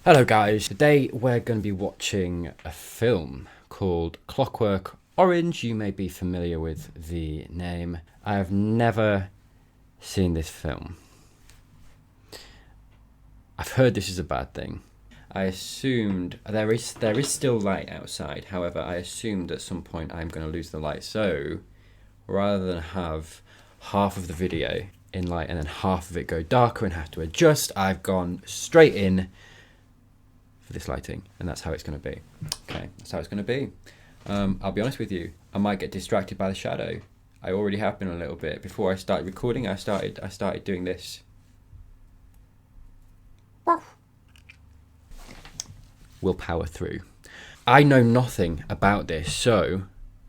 Hello guys, today we're going to be watching a film called Clockwork Orange. You may be familiar with the name. I have never seen this film. I've heard this is a bad thing. I assumed there is still light outside. However, I assumed at some point I'm going to lose the light. So rather than have half of the video in light and then half of it go darker and have to adjust, I've gone straight in for this lighting, and that's how it's going to be. Okay, that's how it's going to be. I'll be honest with you, I might get distracted by the shadow. I already have been a little bit. Before I started recording, I started doing this. We'll power through. I know nothing about this, so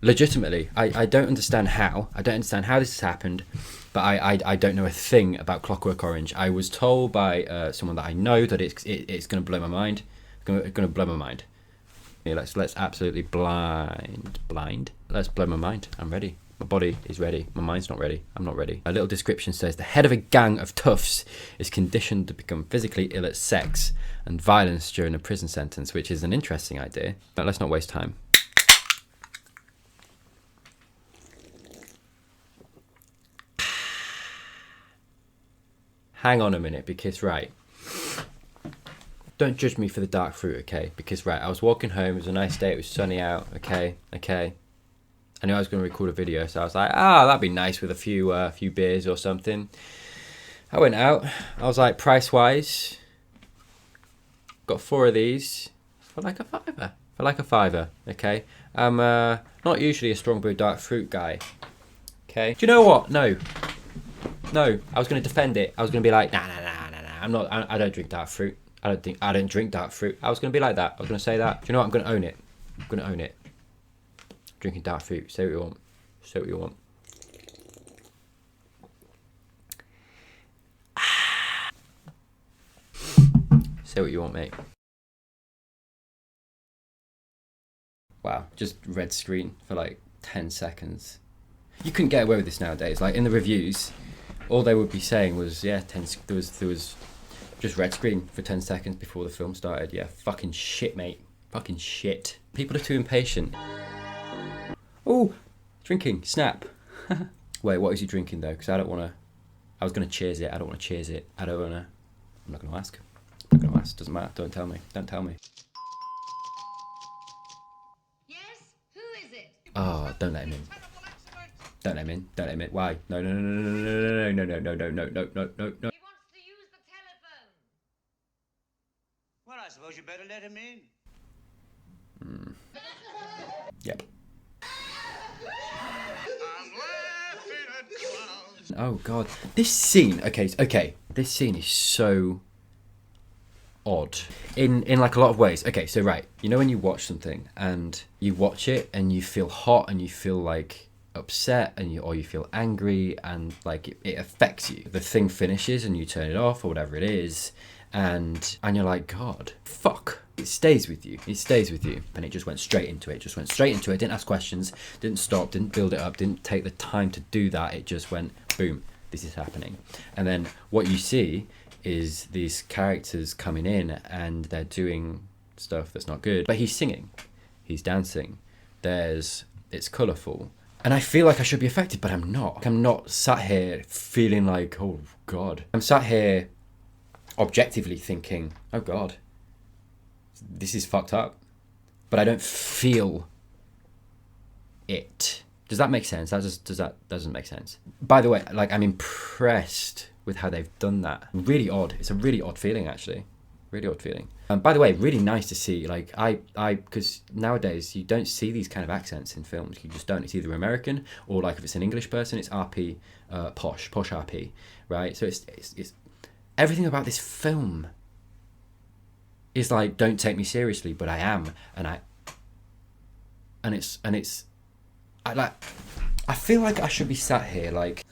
legitimately, I don't understand how. I don't understand how this has happened, but I don't know a thing about Clockwork Orange. I was told by someone that I know that it's going to blow my mind. Going to blow my mind. Yeah, let's absolutely blind. Let's blow my mind. I'm ready. My body is ready. My mind's not ready. I'm not ready. A little description says the head of a gang of toughs is conditioned to become physically ill at sex and violence during a prison sentence, which is an interesting idea. But let's not waste time. Hang on a minute, because right. Don't judge me for the dark fruit, okay? Because, right, I was walking home, it was a nice day, it was sunny out, okay? I knew I was going to record a video, so I was like, that'd be nice with a few beers or something. I went out, I was like, price-wise, got 4 of these for like a fiver. Okay? I'm not usually a strong brew dark fruit guy, okay? Do you know what? No, I was going to defend it. I was going to be like, nah, I don't drink dark fruit. I don't drink dark fruit. I was going to be like that. I was going to say that. Do you know what? I'm going to own it. Drinking dark fruit. Say what you want. Say what you want, mate. Wow, just red screen for like 10 seconds. You couldn't get away with this nowadays. Like in the reviews, all they would be saying was, yeah, there was just red screen for 10 seconds before the film started. Yeah, fucking shit, mate. Fucking shit. People are too impatient. Oh, drinking. Snap. Wait, what is he drinking though? Because I don't want to... I was going to cheers it. I don't want to cheers it. I don't want to... I'm not going to ask. Doesn't matter. Don't tell me. Yes? Who is it? Oh, don't let him in. Don't let him in. Why? No. He wants to use the telephone. Well, I suppose you better let him in. Yep. I'm laughing at clouds. Oh god, this scene. Okay. This scene is so odd in like a lot of ways. Okay, so right, you know when you watch something and you watch it and you feel hot and you feel like upset and or you feel angry and like it affects you. The thing finishes and you turn it off or whatever it is, and you're like, God, fuck. It stays with you. And it just went straight into it. Didn't ask questions, didn't stop, didn't build it up, didn't take the time to do that. It just went, boom, this is happening. And then what you see is these characters coming in and they're doing stuff that's not good. But he's singing, he's dancing, it's colourful. And I feel like I should be affected, but I'm not. I'm not sat here feeling like, oh God. I'm sat here objectively thinking, oh God, this is fucked up. But I don't feel it. Does that make sense? That doesn't make sense. By the way, like, I'm impressed with how they've done that. Really odd. It's a really odd feeling, actually. Really odd feeling. By the way, really nice to see. Like, because nowadays you don't see these kind of accents in films. You just don't. It's either American or, like, if it's an English person, it's RP, posh RP, right? So it's everything about this film is like, don't take me seriously, but I am, and I feel like I should be sat here like,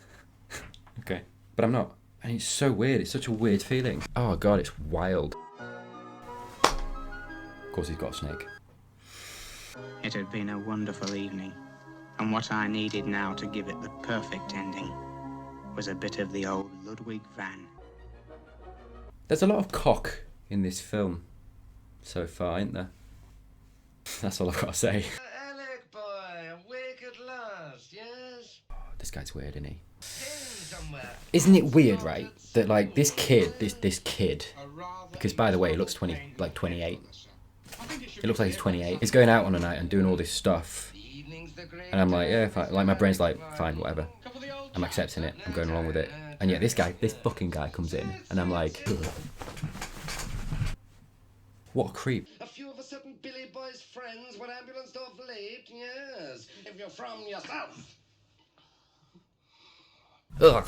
okay, but I'm not, and it's so weird. It's such a weird feeling. Oh God, it's wild. Of course, he's got a snake. It had been a wonderful evening, and what I needed now to give it the perfect ending was a bit of the old Ludwig van. There's a lot of cock in this film. so far, ain't there? That's all I've got to say. Alec boy, awake at last, yes? This guy's weird, isn't he? Somewhere. Isn't it weird, right? That like this kid, because by the way, he looks 28. He looks like he's 28. He's going out on a night and doing all this stuff, and I'm like, yeah, fine. Like my brain's like, fine, whatever. I'm accepting it. I'm going along with it. And yet this fucking guy comes in, and I'm like, ugh. What a creep. A few of a certain Billy boy's friends were ambulanced off late, yes. If you're from yourself. Ugh.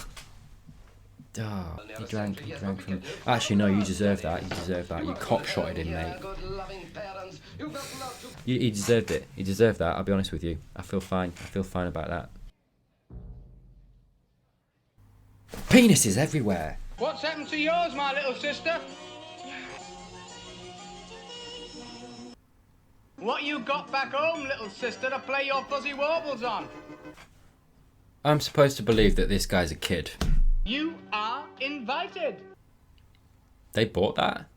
Oh, he drank from... Actually, no, you deserve that. You deserve that. You cockshotted him, mate. He deserved it. He deserved that, I'll be honest with you. I feel fine. I feel fine about that. Penises everywhere. What's happened to yours, my little sister? What you got back home, little sister, to play your fuzzy warbles on? I'm supposed to believe that this guy's a kid. You are invited. They bought that?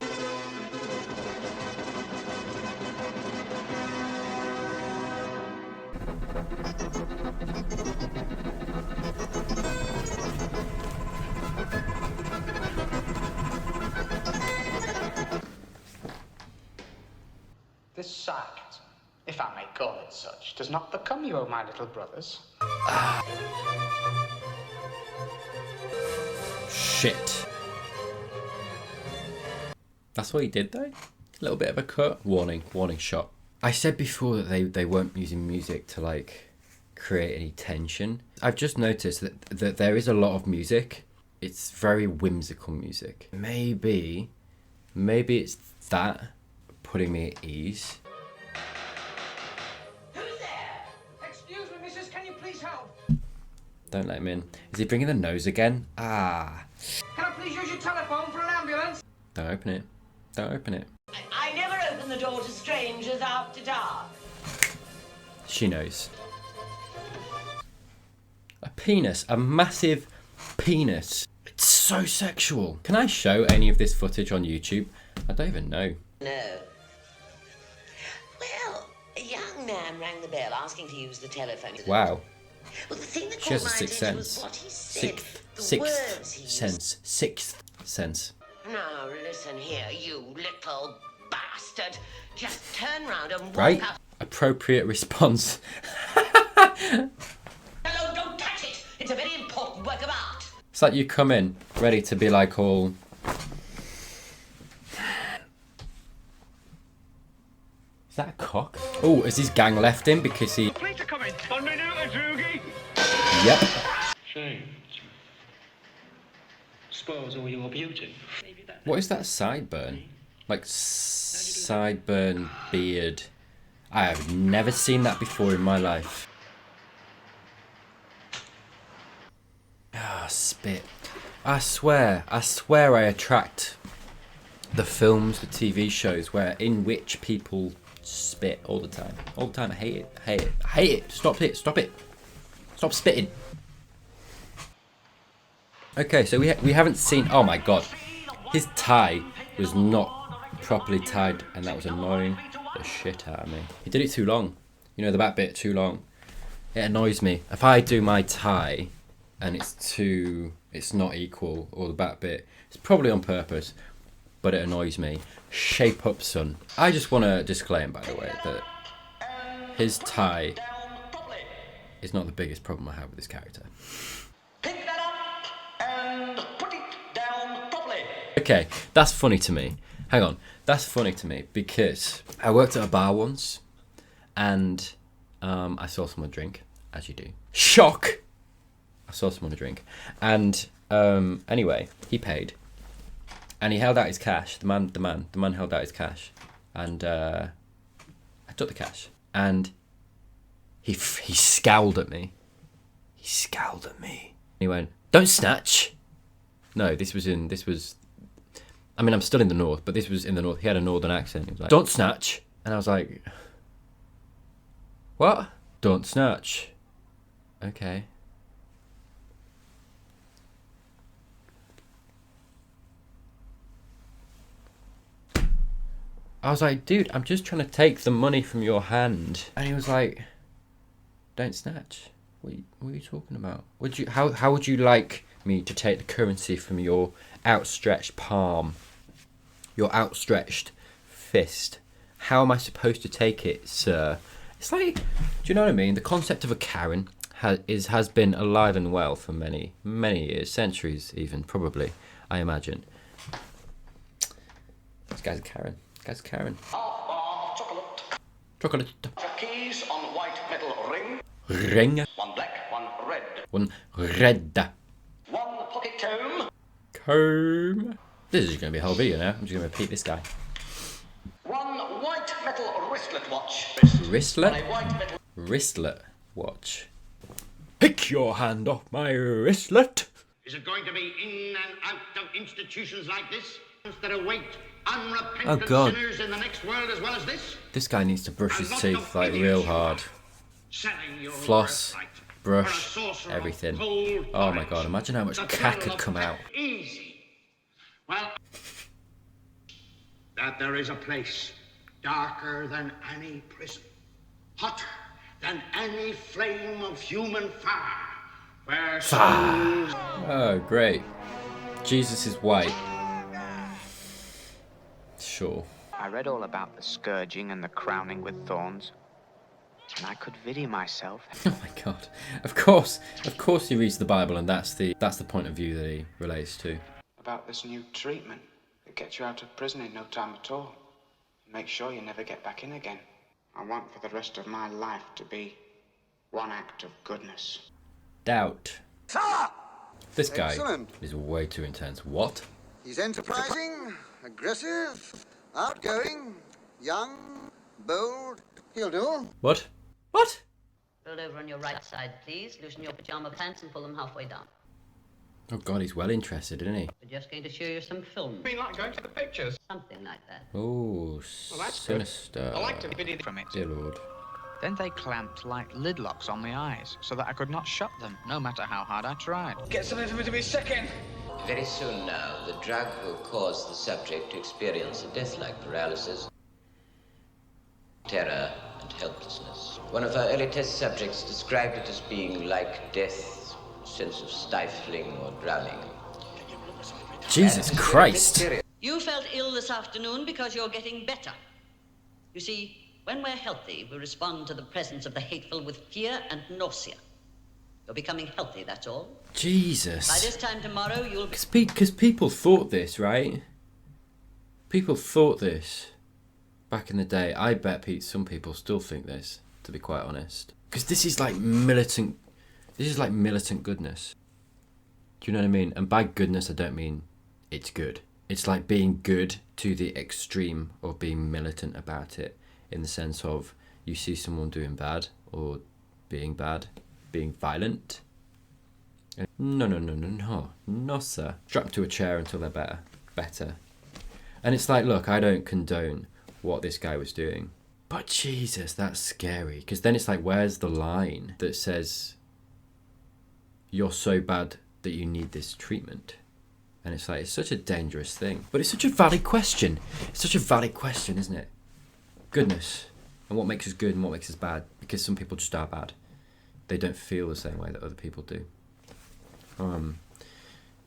This sarcasm, if I may call it such, does not become you, my little brothers. Shit. That's what he did though? A little bit of a cut. Warning shot. I said before that they weren't using music to like create any tension. I've just noticed that there is a lot of music. It's very whimsical music. Maybe it's that putting me at ease. Who's there? Excuse me, missus, can you please help? Don't let him in. Is he bringing the nose again? Ah. Can I please use your telephone for an ambulance? Don't open it. Don't open it. I never open the door to strangers after dark. She knows. A penis. A massive penis. It's so sexual. Can I show any of this footage on YouTube? I don't even know. No. Well, a young man rang the bell asking to use the telephone. Wow. Well, the thing that She caught has a my sixth attention was sense. what he said. The Sixth words he used. sense. Sixth sense. Now listen here, you little bastard. Just turn round and walk Right? out. Appropriate response. Hello, don't touch it. It's a very important work of art. It's like you come in ready to be like all... Is that a cock? Oh, has his gang left him because he... Police are coming. 1 minute, Droogie. Yep. Shame. Spoils all your beauty. What is that sideburn? Like sideburn beard. I have never seen that before in my life. Ah, spit. I swear I attract the films, the TV shows in which people spit all the time. All the time. I hate it. I hate it. Stop it. Stop spitting. Okay, so we haven't seen... Oh my god. His tie was not properly tied, and that was annoying the shit out of me. He did it too long. You know, the back bit too long. It annoys me. If I do my tie and it's not equal, or the back bit, it's probably on purpose, but it annoys me. Shape up, son. I just want to disclaim, by the way, that his tie is not the biggest problem I have with this character. Pick that up and put it down properly. Okay, that's funny to me. Hang on, that's funny to me because I worked at a bar once, and I saw someone drink, as you do. Shock! I saw someone drink, and anyway, he paid, and he held out his cash. The man held out his cash, and I took the cash, and he scowled at me. He scowled at me. He went, "Don't snatch." No, this was. I mean, I'm still in the north, but this was in the north. He had a northern accent. He was like, "Don't snatch," and I was like, "What? Don't snatch." Okay. I was like, dude, I'm just trying to take the money from your hand. And he was like, don't snatch. What are you talking about? How would you like me to take the currency from your outstretched palm? Your outstretched fist? How am I supposed to take it, sir? It's like, do you know what I mean? The concept of a Karen has been alive and well for many, many years, centuries even, probably, I imagine. This guy's a Karen. This guy's a Karen. Half bar chocolate. Chocolate. Keys on white metal ring. Ring. One black, one red. One red. One pocket comb. Comb. This is going to be a whole video now. I'm just going to repeat this guy. One white metal wristlet watch. Wristlet? On a white metal... Wristlet watch. Pick your hand off my wristlet. Is it going to be in and out of institutions like this that await unrepentant Oh, God. sinners in the next world as well as this? This guy needs to brush his A lot teeth of like idiots real you hard. are, selling your Floss, birthright brush, for a saucer of everything. cold Oh my porridge. God, imagine how much The cack thrill could of come that out. Easy. Well, that there is a place darker than any prison, hotter than any flame of human fire, where souls... Oh, great. Jesus is white. Sure. I read all about the scourging and the crowning with thorns, and I could vidi myself. Oh my God. Of course he reads the Bible, and that's the point of view that he relates to. About this new treatment that gets you out of prison in no time at all. Make sure you never get back in again. I want for the rest of my life to be one act of goodness. Doubt. This guy Excellent. is way too intense. What? He's enterprising, aggressive, outgoing, young, bold. He'll do. What? What? Roll over on your right side, please. Loosen your pajama pants and pull them halfway down. Oh God, he's well interested, isn't he? We're just going to show you some film. Mean like going to the pictures? Something like that. Oh, that's good. sinister. I like to vidi from it. Dear Lord. Then they clamped like lid locks on my eyes so that I could not shut them, no matter how hard I tried. Get something for me to be second. Very soon now, the drug will cause the subject to experience a death-like paralysis, terror, and helplessness. One of our early test subjects described it as being like death, a sense of stifling or drowning. Jesus Christ. You felt ill this afternoon because you're getting better. You see, when we're healthy, we respond to the presence of the hateful with fear and nausea. You're becoming healthy, that's all. Jesus. By this time tomorrow, you'll be... Because people thought this, right? People thought this back in the day. I bet some people still think this, to be quite honest. Because this is like militant. This is like militant goodness. Do you know what I mean? And by goodness, I don't mean it's good. It's like being good to the extreme of being militant about it, in the sense of you see someone doing bad or being bad, being violent. No, sir. Strap to a chair until they're better. And it's like, look, I don't condone what this guy was doing, but Jesus, that's scary. Because then it's like, where's the line that says you're so bad that you need this treatment? And it's like, it's such a dangerous thing, but it's such a valid question. It's such a valid question, isn't it? Goodness, and what makes us good and what makes us bad? Because some people just are bad. They don't feel the same way that other people do.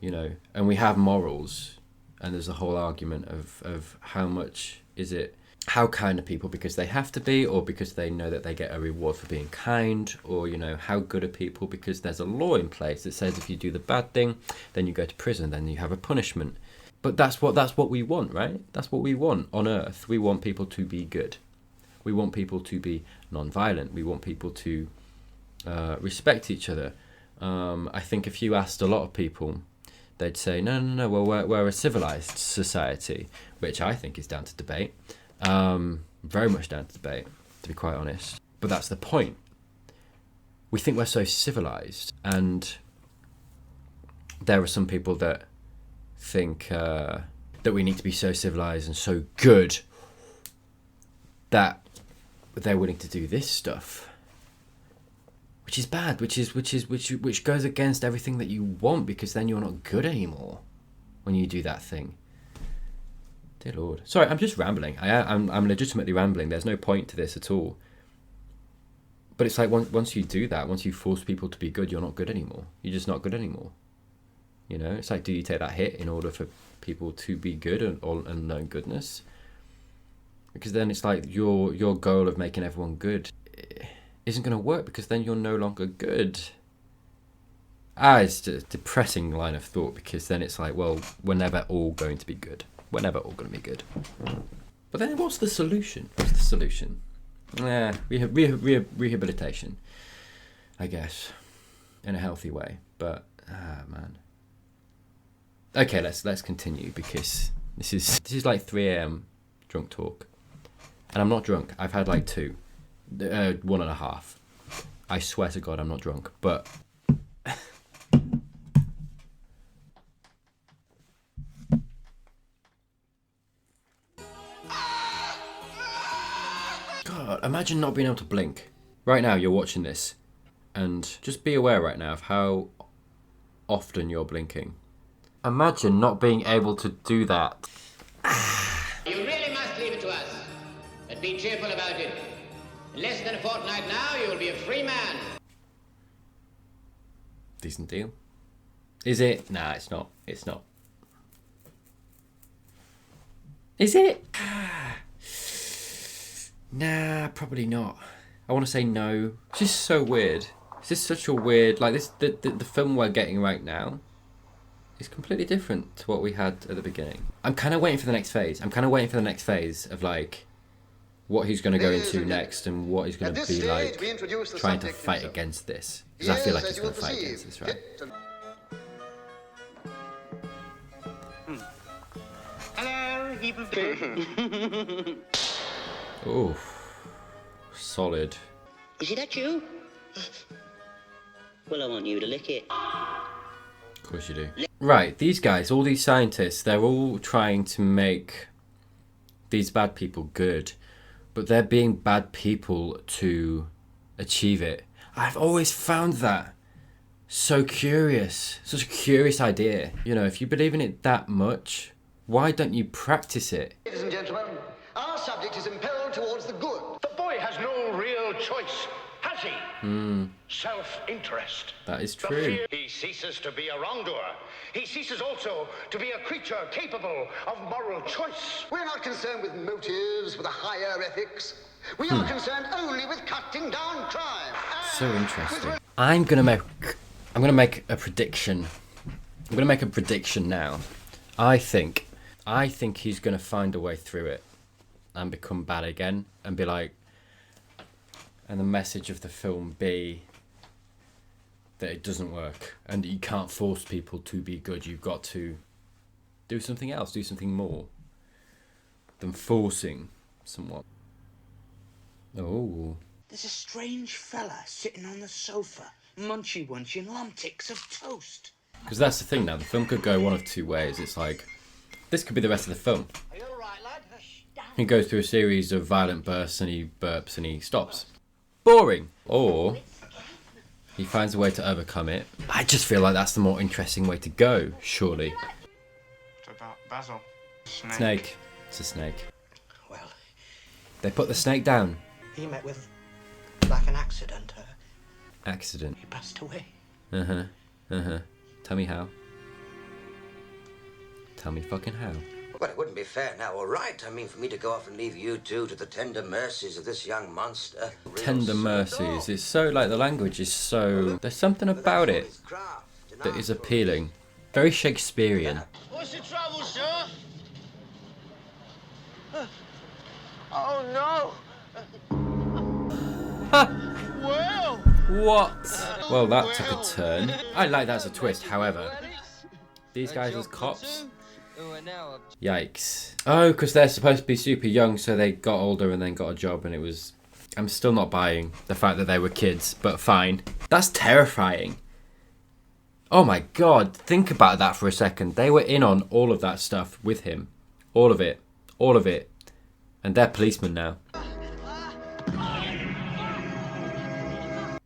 You know, and we have morals, and there's a whole argument of how much is it, how kind are people because they have to be, or because they know that they get a reward for being kind, or, you know, how good are people because there's a law in place that says if you do the bad thing, then you go to prison, then you have a punishment. But that's what we want, right? That's what we want on earth. We want people to be good. We want people to be non-violent. We want people to respect each other. I think if you asked a lot of people, they'd say, no, well, we're a civilized society, which I think is down to debate. Very much down to debate, to be quite honest. But that's the point. We think we're so civilized, and there are some people that think that we need to be so civilized and so good that they're willing to do this stuff, which is bad, which goes against everything that you want, because then you're not good anymore when you do that thing. Dear Lord. Sorry, I'm just rambling. I'm legitimately rambling. There's no point to this at all. But it's like once you do that, once you force people to be good, you're not good anymore. You're just not good anymore. You know, it's like, do you take that hit in order for people to be good and learn goodness? Because then it's like your goal of making everyone good isn't going to work, because then you're no longer good. It's a depressing line of thought, because then it's like, well, we're never all going to be good. We're never all going to be good. But then what's the solution? What's the solution? Rehabilitation, I guess, in a healthy way. But, man. Okay, let's continue, because this is like 3 a.m. drunk talk. And I'm not drunk. I've had like 2. 1.5. I swear to God I'm not drunk. But... God, imagine not being able to blink. Right now you're watching this, and just be aware right now of how often you're blinking. Imagine not being able to do that. You really must leave it to us. But be cheerful about it. In less than a fortnight now, you will be a free man. Decent deal. Is it? Nah, it's not. It's not. Is it? Nah, probably not. I want to say no. It's just so weird. It's just such a weird... Like, this, the film we're getting right now is completely different to what we had at the beginning. I'm kind of waiting for the next phase. I'm kind of waiting for the next phase of, like, what he's going to go into next and what he's going to be, like, trying to fight against this. Because I feel like he's going to fight against this, right? Hello, heap of food. Oh, solid. Is it that you? Well, I want you to lick it. Of course you do. Right, these guys, all these scientists, they're all trying to make these bad people good, but they're being bad people to achieve it. I've always found that so curious. Such a curious idea. You know, if you believe in it that much, why don't you practice it? Ladies and gentlemen, our subject is impelled towards the good. The boy has no real choice, has he? Self-interest. That is true. He ceases to be a wrongdoer. He ceases also to be a creature capable of moral choice. We're not concerned with motives, with a higher ethics. We are concerned only with cutting down crime. So interesting. I'm gonna make a prediction. I'm gonna make a prediction now. I think he's gonna find a way through it and become bad again and be like, and the message of the film be that it doesn't work and you can't force people to be good. You've got to do something else, do something more than forcing someone. Oh. There's a strange fella sitting on the sofa, munchy-wunchy lump-ticks of toast. Because that's the thing now, the film could go one of 2 ways. It's like, this could be the rest of the film. Are you all right, lad? He goes through a series of violent bursts and he burps and he stops. Boring. Or he finds a way to overcome it. I just feel like that's the more interesting way to go, surely. It's about Basil. Snake. It's a snake. Well, They put the snake down. he met with, like, an accident. Accident. He passed away. Tell me how. Tell me fucking how. Well, it wouldn't be fair now, all right? I mean, for me to go off and leave you two to the tender mercies of this young monster. Tender mercies. It's so, like, the language is so... There's something about it that is appealing. Very Shakespearean. What's the trouble, sir? Oh, no. Well. What? Well, that took a turn. I like that as a twist, however. These guys as cops? Yikes. Oh, because they're supposed to be super young, so they got older and then got a job, and it was... I'm still not buying the fact that they were kids, but fine. That's terrifying. Oh my god, think about that for a second. They were in on all of that stuff with him. All of it. All of it. And they're policemen now.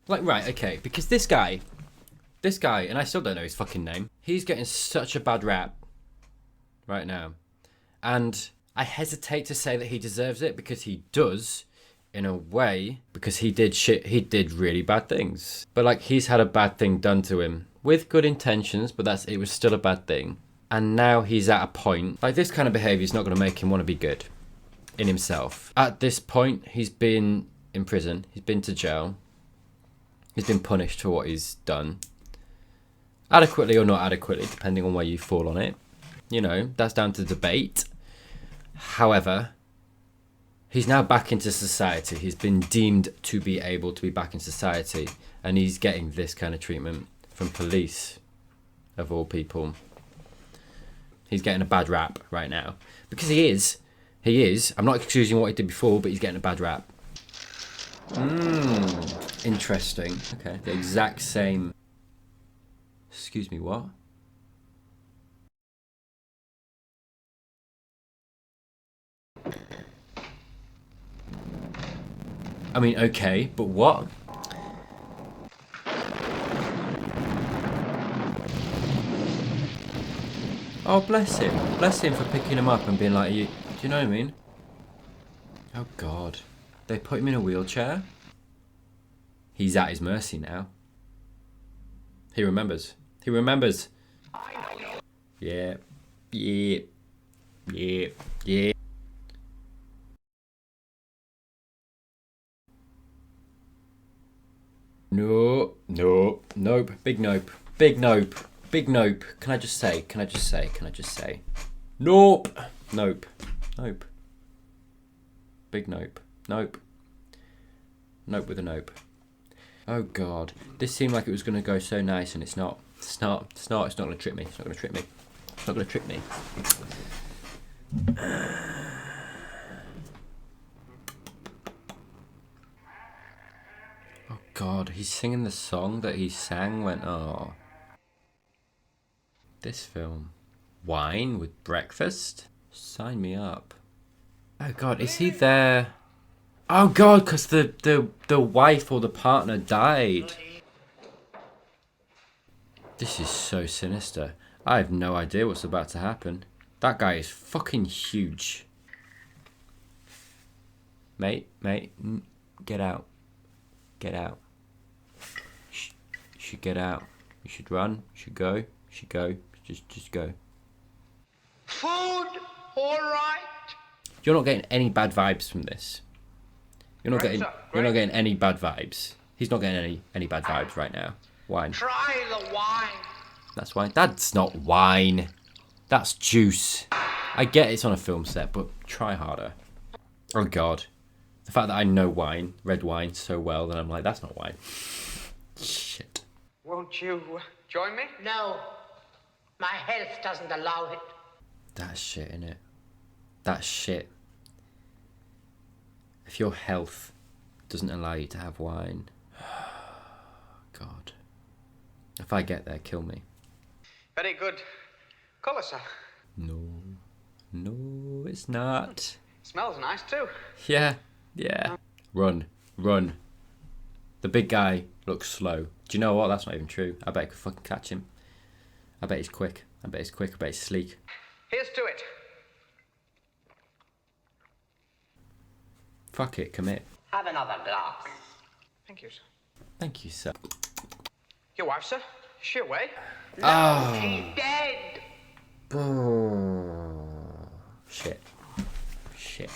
Like, right, okay, because this guy, and I still don't know his fucking name, he's getting such a bad rap right now. And I hesitate to say that he deserves it, because he does, in a way, because he did really bad things. But like, he's had a bad thing done to him with good intentions, but it was still a bad thing. And now he's at a point, like, this kind of behavior is not going to make him want to be good in himself. At this point, he's been in prison, he's been to jail, he's been punished for what he's done. Adequately or not adequately, depending on where you fall on it. You know, that's down to debate. However, he's now back into society. He's been deemed to be able to be back in society. And he's getting this kind of treatment from police, of all people. He's getting a bad rap right now. Because he is. I'm not excusing what he did before, but he's getting a bad rap. Interesting. Okay, the exact same... Excuse me, what? I mean, okay, but what? Oh, bless him. Bless him for picking him up and being like, do you know what I mean? Oh, God. They put him in a wheelchair? He's at his mercy now. He remembers. He remembers. Yeah. Yeah. Yeah. Yeah. No. No. Nope. Big nope. Big nope. Big nope. Can I just say? Nope. Nope. Nope. Big nope. Nope. Nope with a nope. Oh God. This seemed like it was going to go so nice, and it's not. It's not going to trick me. It's not going to trick me. It's not going to trick me. Oh God, he's singing the song that he sang when... Oh. This film. Wine with breakfast? Sign me up. Oh God, is he there? Oh God, because the wife or the partner died. This is so sinister. I have no idea what's about to happen. That guy is fucking huge. Mate, get out. Get out. You should get out. You should run. You should go. You should go. Just go. Food, all right. You're not getting any bad vibes from this. You're not getting any bad vibes. He's not getting any bad vibes right now. Wine. Try the wine. That's wine. That's not wine. That's juice. I get it's on a film set, but try harder. Oh God. The fact that I know wine, red wine, so well that I'm like, that's not wine. Shit. Won't you join me? No, my health doesn't allow it. That's shit, innit? That's shit. If your health doesn't allow you to have wine, God. If I get there, kill me. Very good colour, sir. No, it's not. Smells nice too. Yeah. Run. The big guy looks slow. Do you know what? That's not even true. I bet I could fucking catch him. I bet he's quick. I bet he's sleek. Here's to it. Fuck it, commit. Have another glass. Thank you, sir. Thank you, sir. Your wife, sir? Is she away? No, she's dead. Shit.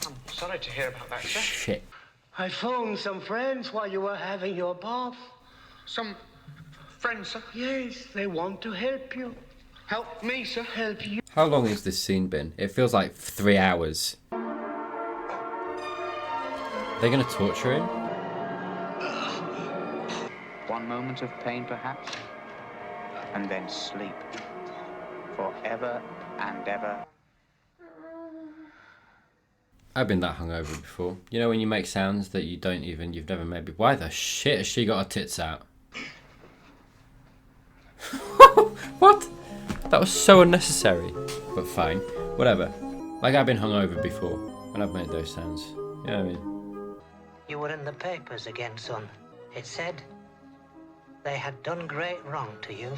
I'm sorry to hear about that, sir. Shit. I phoned some friends while you were having your bath. Some friends, sir? Yes, they want to help you. Help me, sir. Help you. How long has this scene been? It feels like 3 hours. They're gonna torture him? One moment of pain, perhaps, and then sleep. Forever and ever. I've been that hungover before. You know when you make sounds that you've never made before? Why the shit has she got her tits out? What? That was so unnecessary. But fine. Whatever. Like, I've been hungover before, and I've made those sounds. You know what I mean? You were in the papers again, son. It said they had done great wrong to you.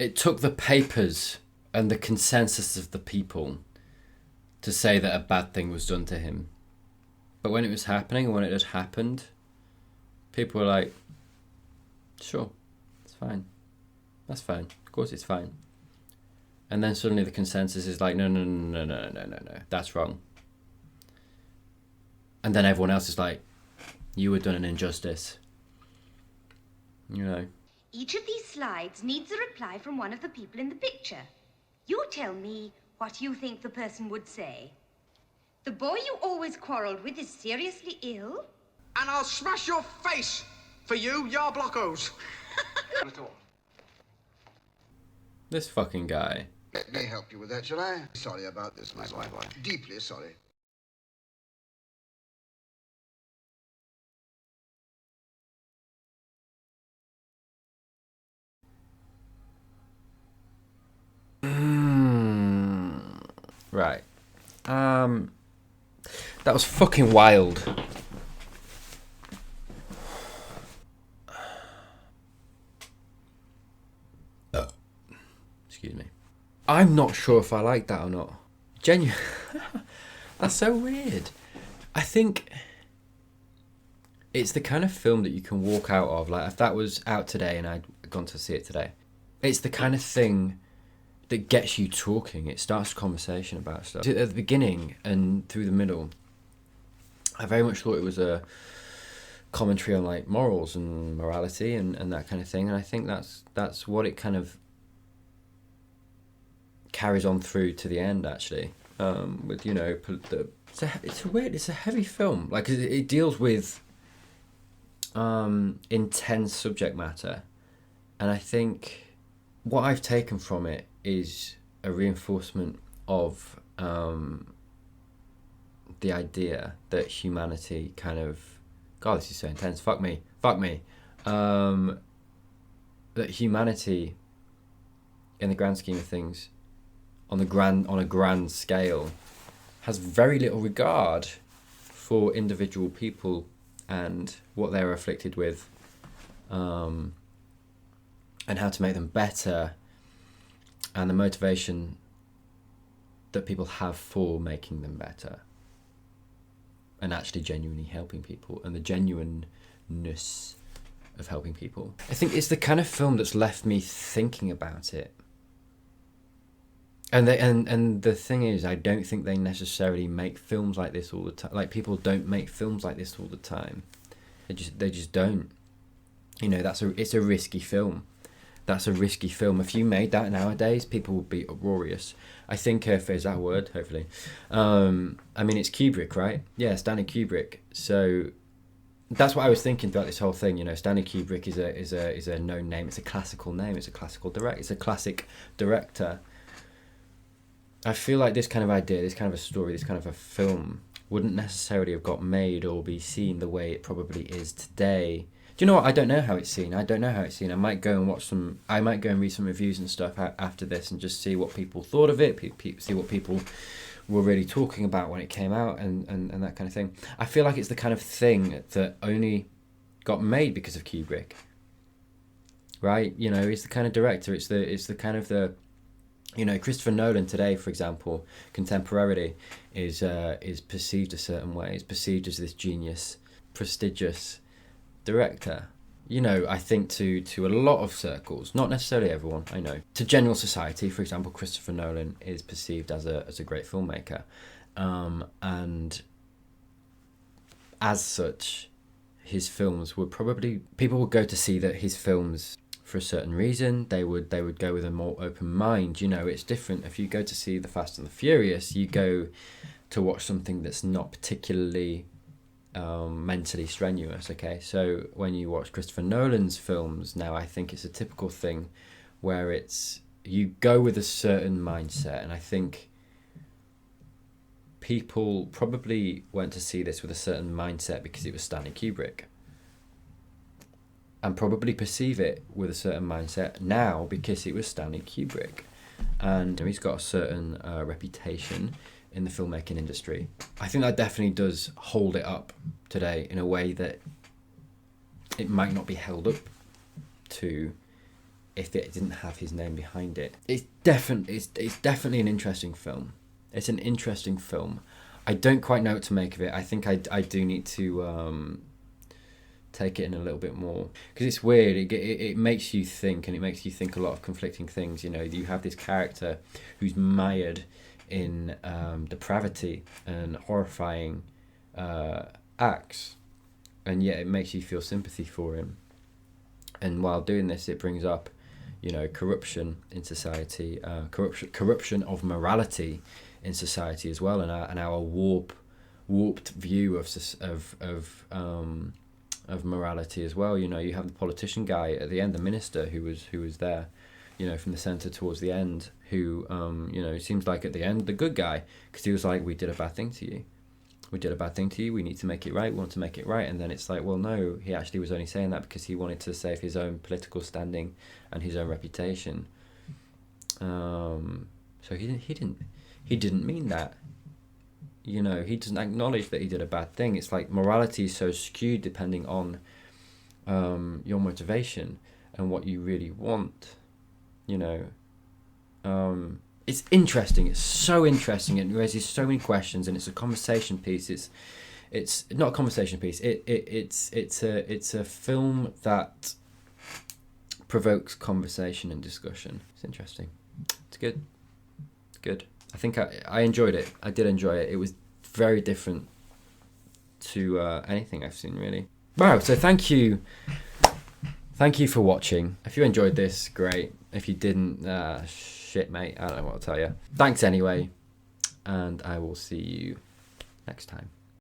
It took the papers and the consensus of the people to say that a bad thing was done to him. But when it was happening, and when it had happened, people were like, sure, it's fine. That's fine. Of course it's fine. And then suddenly the consensus is like, no, that's wrong. And then everyone else is like, you were done an injustice. You know. Each of these slides needs a reply from one of the people in the picture. You tell me what you think the person would say. The boy you always quarrelled with is seriously ill? And I'll smash your face for you, your blockos. This fucking guy. Let me help you with that, shall I? Sorry about this, my boy. Deeply sorry. Right. That was fucking wild. Excuse me. I'm not sure if I like that or not. Genuine. That's so weird. I think it's the kind of film that you can walk out of. Like, if that was out today and I'd gone to see it today, it's the kind of thing that gets you talking. It starts a conversation about stuff. At the beginning and through the middle, I very much thought it was a commentary on like morals and morality and that kind of thing. And I think that's what it kind of carries on through to the end, actually. With, you know, it's a heavy film. Like, it deals with intense subject matter, and I think what I've taken from it is a reinforcement of the idea that humanity kind of, God, this is so intense. Fuck me. That humanity, in the grand scheme of things, on a grand scale, has very little regard for individual people and what they're afflicted with, and how to make them better, and the motivation that people have for making them better, and actually genuinely helping people, and the genuineness of helping people. I think it's the kind of film that's left me thinking about it. And the thing is, I don't think they necessarily make films like this all the time. Like, people don't make films like this all the time. They just don't. You know, it's a risky film. That's a risky film. If you made that nowadays, people would be uproarious. I think, if is that a word, hopefully. I mean, it's Kubrick, right? Yeah, Stanley Kubrick. So that's what I was thinking throughout this whole thing. You know, Stanley Kubrick is a known name. It's a classical name. It's a classical director. It's a classic director. I feel like this kind of idea, this kind of a story, this kind of a film wouldn't necessarily have got made or be seen the way it probably is today. Do you know what? I don't know how it's seen. I might go and read some reviews and stuff after this and just see what people thought of it, see what people were really talking about when it came out and that kind of thing. I feel like it's the kind of thing that only got made because of Kubrick. Right? You know, he's the kind of director, it's the kind of the, you know, Christopher Nolan today, for example, contemporarily, is perceived a certain way. Is perceived as this genius, prestigious director. You know, I think to a lot of circles, not necessarily everyone, I know. To general society, for example, Christopher Nolan is perceived as a great filmmaker, and as such, his films would probably, people would go to see that his films, for a certain reason, they would go with a more open mind. You know, it's different if you go to see The Fast and the Furious, you go to watch something that's not particularly mentally strenuous. Okay, so when you watch Christopher Nolan's films now, I think it's a typical thing where you go with a certain mindset, and I think people probably went to see this with a certain mindset because it was Stanley Kubrick, and probably perceive it with a certain mindset now because it was Stanley Kubrick. And he's got a certain reputation in the filmmaking industry. I think that definitely does hold it up today in a way that it might not be held up to if it didn't have his name behind it. It's definitely an interesting film. It's an interesting film. I don't quite know what to make of it. I think I do need to take it in a little bit more, because it's weird. It makes you think, and it makes you think a lot of conflicting things. You know, you have this character who's mired in depravity and horrifying acts, and yet it makes you feel sympathy for him. And while doing this, it brings up, you know, corruption in society, corruption of morality in society as well, and our warped view of morality as well. You know, you have the politician guy at the end, the minister who was there, you know, from the center towards the end, who you know, seems like at the end the good guy, because he was like, we did a bad thing to you. We did a bad thing to you. We need to make it right. We want to make it right. And then it's like, well, no, he actually was only saying that because he wanted to save his own political standing and his own reputation. So he didn't mean that. You know, he doesn't acknowledge that he did a bad thing. It's like morality is so skewed depending on your motivation and what you really want. You know, it's interesting. It's so interesting. It raises so many questions, and it's a conversation piece. It's not a conversation piece. It's a film that provokes conversation and discussion. It's interesting. It's good. It's good. I think I enjoyed it. I did enjoy it. It was very different to anything I've seen, really. Wow. So thank you for watching. If you enjoyed this, great. If you didn't, shit, mate. I don't know what to tell you. Thanks anyway, and I will see you next time.